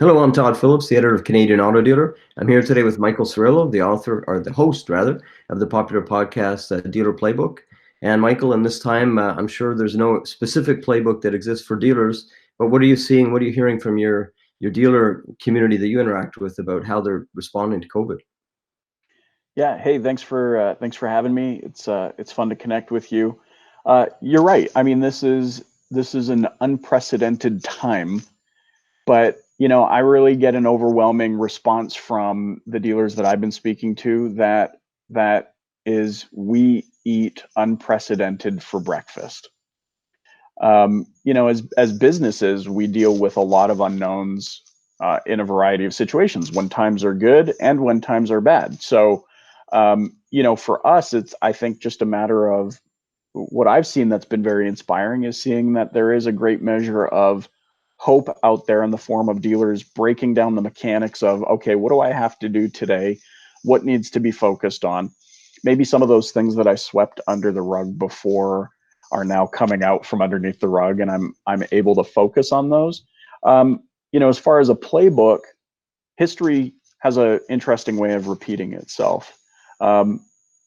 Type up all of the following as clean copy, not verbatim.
Hello, I'm Todd Phillips, the editor of Canadian Auto Dealer. I'm here today with Michael Cirillo, the author, or the host rather, of the popular podcast Dealer Playbook. And Michael, in this time, I'm sure there's no specific playbook that exists for dealers, but what are you seeing? What are you hearing from your dealer community that you interact with about how they're responding to COVID? Yeah, hey, thanks for having me. It's fun to connect with you. You're right. I mean, this is an unprecedented time, but I really get an overwhelming response from the dealers that I've been speaking to that is we eat unprecedented for breakfast. As businesses, we deal with a lot of unknowns in a variety of situations when times are good and when times are bad. So, for us, it's, I think, just a matter of what I've seen that's been very inspiring is seeing that there is a great measure of hope out there in the form of dealers breaking down the mechanics of, okay, what do I have to do today? What needs to be focused on? Maybe some of those things that I swept under the rug before are now coming out from underneath the rug, and I'm able to focus on those. As far as a playbook, history has an interesting way of repeating itself. Um,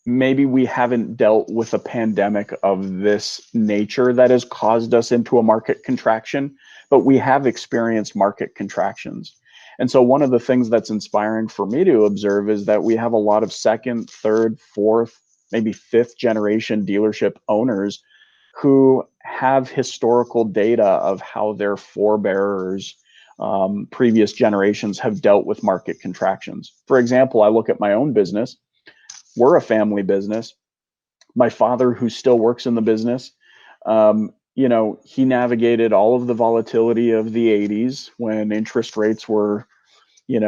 Maybe we haven't dealt with a pandemic of this nature that has caused us into a market contraction, but we have experienced market contractions. And so one of the things that's inspiring for me to observe is that we have a lot of second, third, fourth, maybe fifth generation dealership owners who have historical data of how their forebearers, previous generations, have dealt with market contractions. For example, I look at my own business. We're a family business. My father, who still works in the business, he navigated all of the volatility of the 80s when interest rates were, 8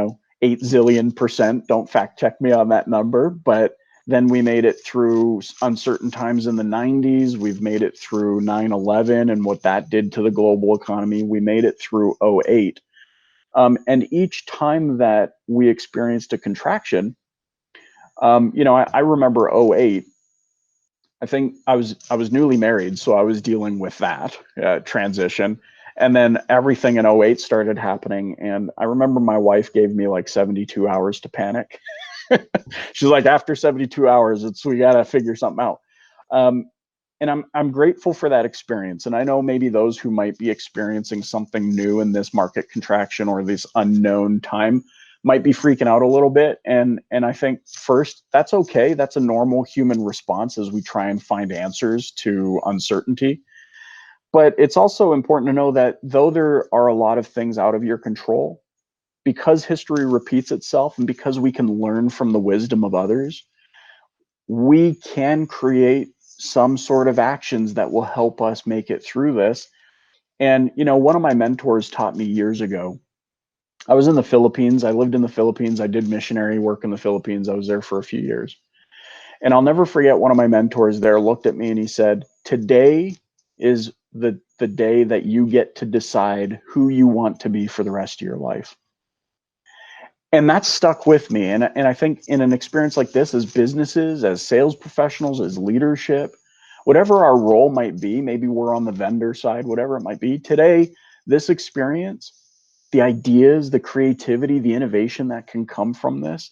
zillion percent. Don't fact check me on that number, but then we made it through uncertain times in the 90s. We've made it through 9/11 and what that did to the global economy. We made it through '08. And each time that we experienced a contraction, I remember '08. I think I was newly married, so I was dealing with that transition. And then everything in '08 started happening. And I remember my wife gave me like 72 hours to panic. She's like, after 72 hours, we got to figure something out. Um, and I'm grateful for that experience. And I know maybe those who might be experiencing something new in this market contraction or this unknown time might be freaking out a little bit. And I think first, that's okay. That's a normal human response as we try and find answers to uncertainty. But it's also important to know that though there are a lot of things out of your control, because history repeats itself and because we can learn from the wisdom of others, we can create some sort of actions that will help us make it through this. And, one of my mentors taught me years ago. I was in the Philippines. I lived in the Philippines. I did missionary work in the Philippines. I was there for a few years. And I'll never forget one of my mentors there looked at me and he said, today is the day that you get to decide who you want to be for the rest of your life. And that stuck with me. And I think in an experience like this, as businesses, as sales professionals, as leadership, whatever our role might be, maybe we're on the vendor side, whatever it might be, today, this experience, the ideas, the creativity, the innovation that can come from this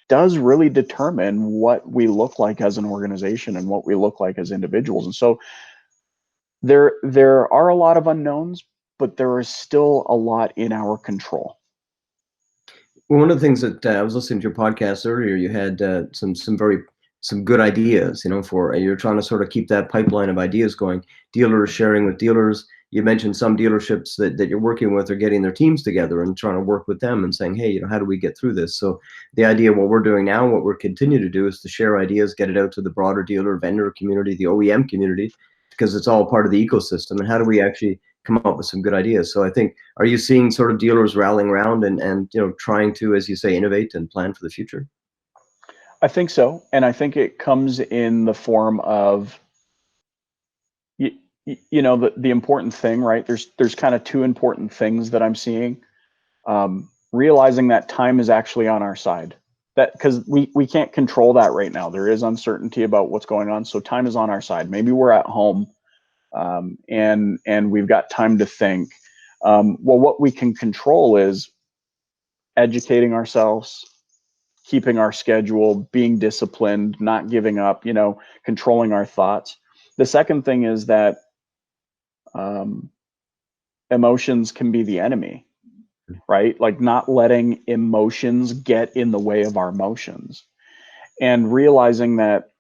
does really determine what we look like as an organization and what we look like as individuals. And so there are a lot of unknowns, but there is still a lot in our control. Well, one of the things that I was listening to your podcast earlier, you had some good ideas, for you're trying to sort of keep that pipeline of ideas going. Dealers sharing with dealers. You mentioned some dealerships that you're working with are getting their teams together and trying to work with them and saying, hey, how do we get through this? So the idea, what we're doing now, what we're continue to do is to share ideas, get it out to the broader dealer vendor community, the OEM community, because it's all part of the ecosystem. And how do we actually come up with some good ideas? So I think, are you seeing sort of dealers rallying around and trying to, as you say, innovate and plan for the future? I think so. And I think it comes in the form of, the important thing, right? There's kind of two important things that I'm seeing. Realizing that time is actually on our side. That because we can't control that right now. There is uncertainty about what's going on. So time is on our side. Maybe we're at home, and we've got time to think. Well, what we can control is educating ourselves, keeping our schedule, being disciplined, not giving up, controlling our thoughts. The second thing is that emotions can be the enemy, right? Like not letting emotions get in the way of our motions, and realizing that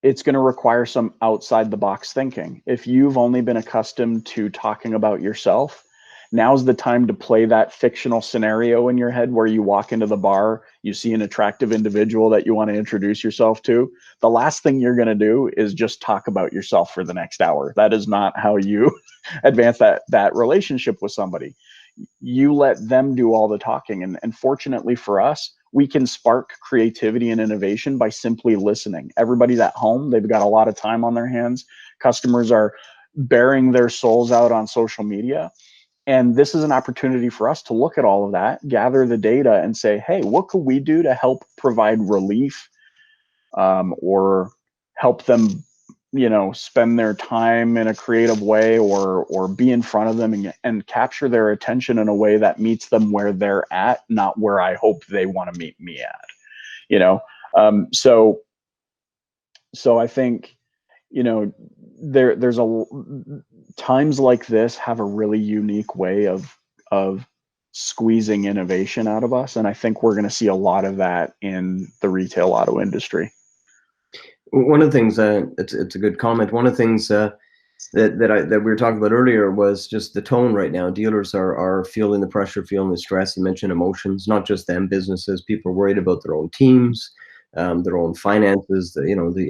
it's going to require some outside the box thinking. If you've only been accustomed to talking about yourself, now's the time to play that fictional scenario in your head where you walk into the bar, you see an attractive individual that you want to introduce yourself to. The last thing you're going to do is just talk about yourself for the next hour. That is not how you advance that relationship with somebody. You let them do all the talking. And fortunately for us, we can spark creativity and innovation by simply listening. Everybody's at home. They've got a lot of time on their hands. Customers are bearing their souls out on social media. And this is an opportunity for us to look at all of that, gather the data, and say, hey, what could we do to help provide relief, or help them, spend their time in a creative way, or be in front of them and capture their attention in a way that meets them where they're at, not where I hope they want to meet me at. So I think, there's times like this have a really unique way of squeezing innovation out of us, and I think we're going to see a lot of that in the retail auto industry. One of the things, it's a good comment. One of the things that we were talking about earlier was just the tone right now. Dealers are feeling the pressure, feeling the stress. You mentioned emotions, not just them, businesses. People are worried about their own teams, their own finances.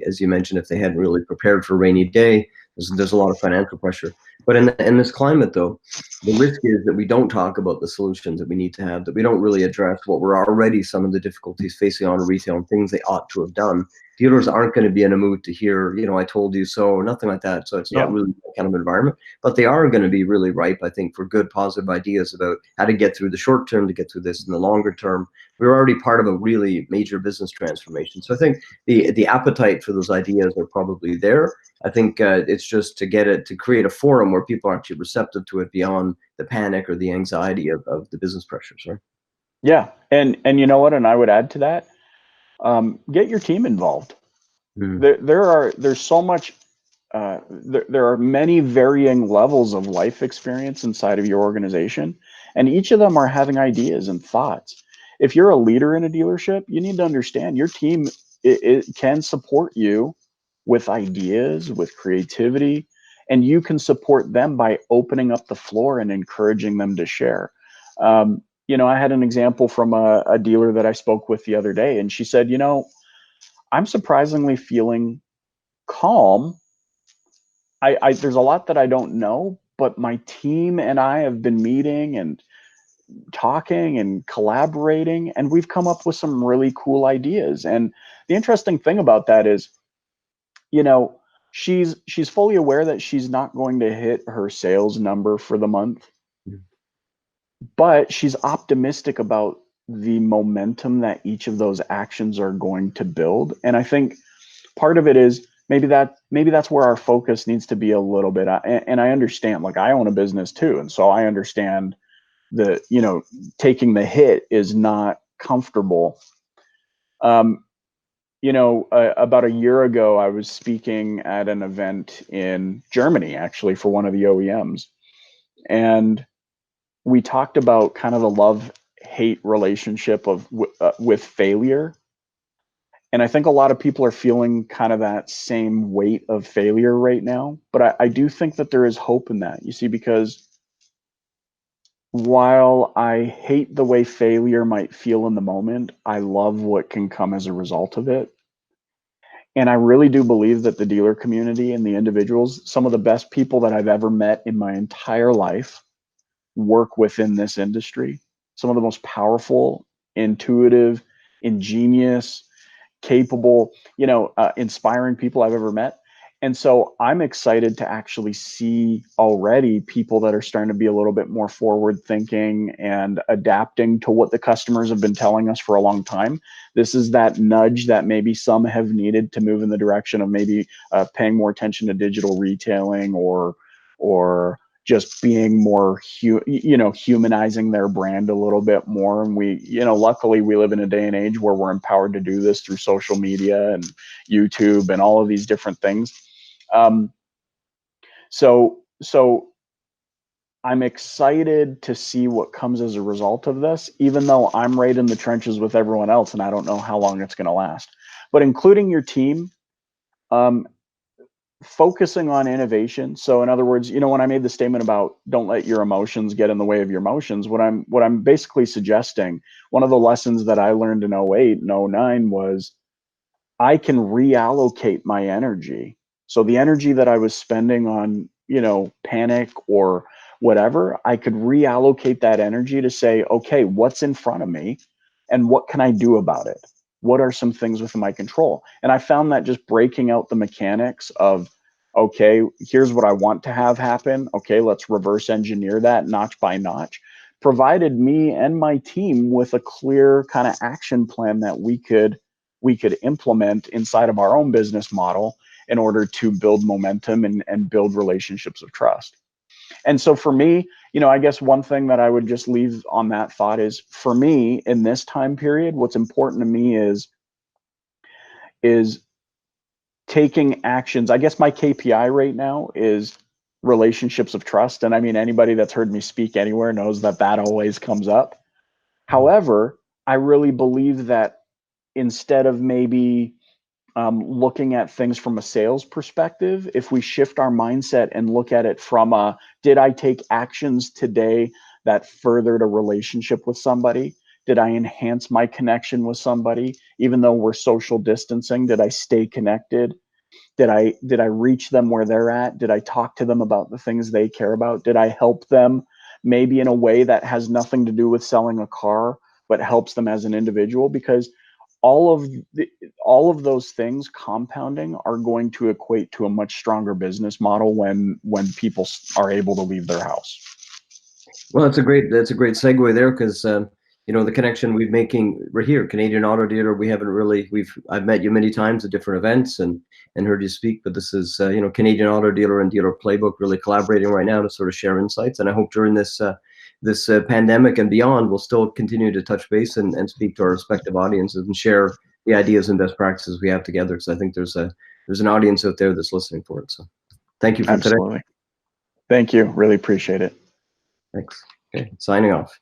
As you mentioned, if they hadn't really prepared for a rainy day, there's a lot of financial pressure. But in this climate, though, the risk is that we don't talk about the solutions that we need to have, that we don't really address what were already some of the difficulties facing auto retail and things they ought to have done. Dealers aren't going to be in a mood to hear, I told you so, or nothing like that. So it's not really that kind of environment, but they are going to be really ripe, I think, for good, positive ideas about how to get through the short term, to get through this in the longer term. We're already part of a really major business transformation. So I think the appetite for those ideas are probably there. I think it's just to create a forum where people are actually receptive to it beyond the panic or the anxiety of the business pressures, right? Yeah. And you know what? And I would add to that, get your team involved. There's so much, there are many varying levels of life experience inside of your organization, and each of them are having ideas and thoughts. If you're a leader in a dealership, you need to understand your team, it can support you with ideas, with creativity, and you can support them by opening up the floor and encouraging them to share. I had an example from a dealer that I spoke with the other day, and she said, I'm surprisingly feeling calm. There's a lot that I don't know, but my team and I have been meeting and talking and collaborating, and we've come up with some really cool ideas. And the interesting thing about that is, she's fully aware that she's not going to hit her sales number for the month, but she's optimistic about the momentum that each of those actions are going to build. And I think part of it is maybe that's where our focus needs to be a little bit. And I understand, like, I own a business too, and so I understand that taking the hit is not comfortable. About a year ago, I was speaking at an event in Germany, actually, for one of the OEMs, and we talked about kind of the love-hate relationship with failure. And I think a lot of people are feeling kind of that same weight of failure right now. But I do think that there is hope in that, you see, because while I hate the way failure might feel in the moment, I love what can come as a result of it. And I really do believe that the dealer community and the individuals, some of the best people that I've ever met in my entire life, work within this industry. Some of the most powerful, intuitive, ingenious, capable, inspiring people I've ever met. And so I'm excited to actually see already people that are starting to be a little bit more forward thinking and adapting to what the customers have been telling us for a long time. This is that nudge that maybe some have needed to move in the direction of maybe paying more attention to digital retailing, or just being more, humanizing their brand a little bit more. And we, luckily we live in a day and age where we're empowered to do this through social media and YouTube and all of these different things. So I'm excited to see what comes as a result of this, even though I'm right in the trenches with everyone else and I don't know how long it's going to last. But including your team, focusing on innovation. So in other words, when I made the statement about don't let your emotions get in the way of your motions, what I'm basically suggesting, one of the lessons that I learned in 08 and 09 was I can reallocate my energy. So the energy that I was spending on, panic or whatever, I could reallocate that energy to say, okay, what's in front of me and what can I do about it? What are some things within my control? And I found that just breaking out the mechanics of, okay, here's what I want to have happen. Okay, let's reverse engineer that notch by notch, provided me and my team with a clear kind of action plan that we could implement inside of our own business model in order to build momentum and build relationships of trust. And so for me, I guess one thing that I would just leave on that thought is, for me in this time period, what's important to me is taking actions. I guess my KPI right now is relationships of trust. And I mean, anybody that's heard me speak anywhere knows that always comes up. However, I really believe that instead of maybe looking at things from a sales perspective, if we shift our mindset and look at it from did I take actions today that furthered a relationship with somebody? Did I enhance my connection with somebody? Even though we're social distancing, did I stay connected? Did I reach them where they're at? Did I talk to them about the things they care about? Did I help them maybe in a way that has nothing to do with selling a car, but helps them as an individual? Because all of those things compounding are going to equate to a much stronger business model when people are able to leave their house. Well, that's a great segue there, because the connection we're making right here, Canadian Auto Dealer. I've met you many times at different events and heard you speak, but this is Canadian Auto Dealer and Dealer Playbook really collaborating right now to sort of share insights. And I hope during this pandemic and beyond, we'll still continue to touch base and speak to our respective audiences and share the ideas and best practices we have together. Because I think there's an audience out there that's listening for it. So thank you for Absolutely. today. Thank you. Really appreciate it. Thanks. Okay, signing off.